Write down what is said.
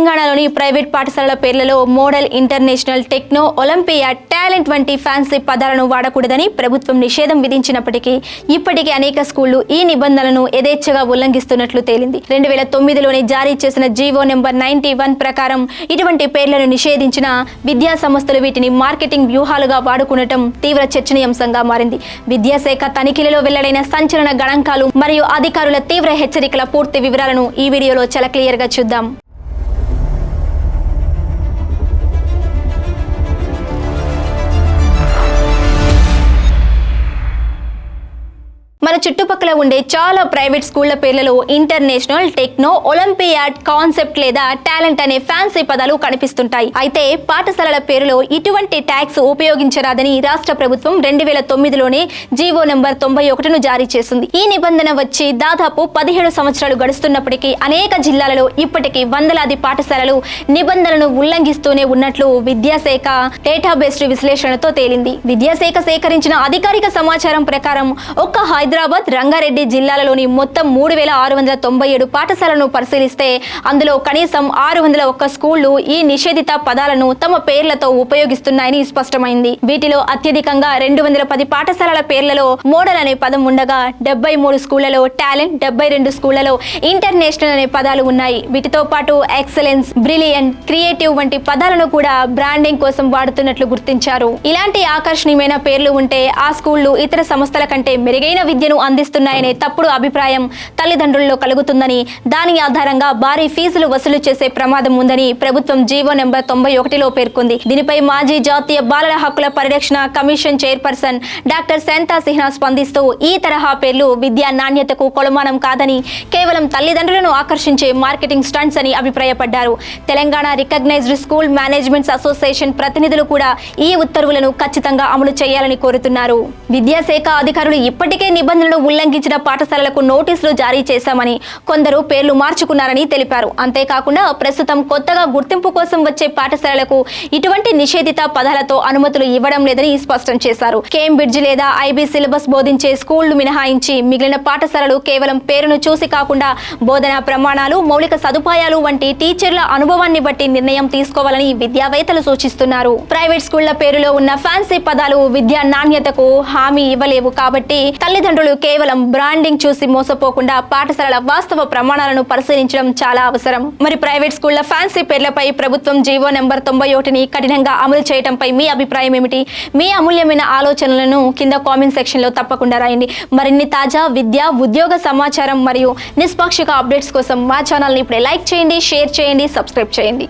తెలంగాణలోని ప్రైవేట్ పాఠశాలల పేర్లలో model, international, techno, olympiad, talent వంటి ఫ్యాన్సీ పదాలను వాడకూడదని ప్రభుత్వం నిషేధం విధించినప్పటికీ ఇప్పటికీ అనేక స్కూళ్లు ఈ నిబంధనలను యథేచ్ఛగా ఉల్లంఘిస్తున్నట్లు తేలింది. 2009లోనే జారీ చేసిన జీవో నెంబర్ 91 ప్రకారం ఇటువంటి పేర్లను నిషేధించిన విద్యా సంస్థలు వీటిని మార్కెటింగ్ వ్యూహాలుగా వాడుకునటం తీవ్ర చర్చనీయాంశంగా మారింది. విద్యాశాఖ తనిఖీలలో వెల్లడైన సంచలన గణాంకాలు మరియు అధికారుల తీవ్ర హెచ్చరికల పూర్తి వివరాలను ఈ వీడియోలో చాలా క్లియర్ గా చూద్దాం. మన చుట్టుపక్కల ఉండే చాలా ప్రైవేట్ స్కూళ్ల పేర్లలో ఇంటర్నేషనల్, టెక్నో, ఒలింపియాడ్, కాన్సెప్ట్ లేదా టాలెంట్ అనే ఫ్యాన్సీ పదాలు కనిపిస్తుంటాయి. అయితే పాఠశాలల పేరులో ఇటువంటి ట్యాగ్స్ ఉపయోగించరాదని రాష్ట్ర ప్రభుత్వం 2009లోనే జీవో నెంబర్ 91ను జారీ చేసింది. ఈ నిబంధన వచ్చి దాదాపు 17 సంవత్సరాలు గడుస్తున్నప్పటికీ అనేక జిల్లాలలో ఇప్పటికీ వందలాది పాఠశాలలు నిబంధనలను ఉల్లంఘిస్తూనే ఉన్నట్లు విద్యాశాఖ డేటాబేస్డ్ విశ్లేషణతో తేలింది. విద్యాశాఖ సేకరించిన అధికారిక సమాచారం ప్రకారం ఒక్క హైదరాబాద్, రంగారెడ్డి జిల్లాలలోని మొత్తం 3697 పాఠశాలను పరిశీలిస్తే అందులో కనీసం 601 స్కూళ్లు ఈ నిషేధిత పదాలను తమ పేర్లతో ఉపయోగిస్తున్నాయని స్పష్టమైంది. వీటిలో అత్యధికంగా 210 పాఠశాలల పేర్లలో మోడల్ అనే పదం ఉండగా 73 స్కూళ్లలో టాలెంట్, 72 స్కూళ్లలో ఇంటర్నేషనల్ అనే పదాలు ఉన్నాయి. వీటితో పాటు ఎక్సలెన్స్, బ్రిలియంట్, క్రియేటివ్ వంటి పదాలను కూడా బ్రాండింగ్ కోసం వాడుతున్నట్లు గుర్తించారు. ఇలాంటి ఆకర్షణీయమైన పేర్లు ఉంటే ఆ స్కూళ్లు ఇతర సంస్థల కంటే మెరుగైన విద్యను అందిస్తున్నాయనే తప్పుడు అభిప్రాయం తల్లిదండ్రుల్లో కలుగుతుందని, దాని ఆధారంగా భారీ ఫీజులు వసూలు చేసే ప్రమాదం ఉందని ప్రభుత్వం జీవో నెంబర్ 91లో పేర్కొంది. దీనిపై మాజీ జాతీయ బాలల హక్కుల పరిరక్షణ commission chairperson doctor Shanta Sinha స్పందిస్తూ ఈ తరహా పేర్లు విద్యా నాణ్యతకు కొలమానం కాదని, కేవలం తల్లిదండ్రులను ఆకర్షించే మార్కెటింగ్ స్టంట్స్ అని అభిప్రాయపడ్డారు. Telangana recognized school managements association ప్రతినిధులు కూడా ఈ ఉత్తర్వులను ఖచ్చితంగా అమలు చేయాలని కోరుతున్నారు. విద్యాశాఖ అధికారులు ఇప్పటికే నిబంధనలు ఉల్లంఘించిన పాఠశాలలకు నోటీసులు జారీ చేశామని, కొందరు పేర్లు మార్చుకున్నారని తెలిపారు. అంతేకాకుండా ప్రస్తుతం కొత్తగా గుర్తింపు కోసం వచ్చే పాఠశాలలకు ఇటువంటి నిషేధిత పదాలతో అనుమతులు ఇవ్వడం లేదని స్పష్టం చేశారు. కేంబ్రిడ్జ్ లేదా ఐబీ సిలబస్ బోధించే స్కూళ్లు మినహాయించి మిగిలిన పాఠశాలలు కేవలం పేరును చూసి కాకుండా బోధనా ప్రమాణాలు, మౌలిక సదుపాయాలు వంటి టీచర్ల అనుభవాన్ని బట్టి నిర్ణయం తీసుకోవాలని విద్యావేత్తలు సూచిస్తున్నారు. ప్రైవేట్ స్కూళ్ల పేరులో ఉన్న ఫ్యాన్సీ పదాలు విద్యా నాణ్యతకు హామీ ఇవ్వలేవు కాబట్టి తల్లిదండ్రులు కేవలం బ్రాండింగ్ చూసి మోసపోకుండా పాఠశాలల వాస్తవ ప్రమాణాలను పరిశీలించడం చాలా అవసరం. మరి ప్రైవేట్ స్కూళ్ల ఫ్యాన్సీ పేర్లపై ప్రభుత్వం జీవో నెంబర్ 91ని కఠినంగా అమలు చేయడంపై మీ అభిప్రాయం ఏమిటి? మీ అమూల్యమైన ఆలోచనలను కింద కామెంట్ సెక్షన్ లో తప్పకుండా రాయండి. మరిన్ని తాజా విద్యా, ఉద్యోగ సమాచారం మరియు నిష్పాక్షిక అప్డేట్స్ కోసం మా ఛానల్ని ఇప్పుడే లైక్ చేయండి, షేర్ చేయండి, సబ్స్క్రైబ్ చేయండి.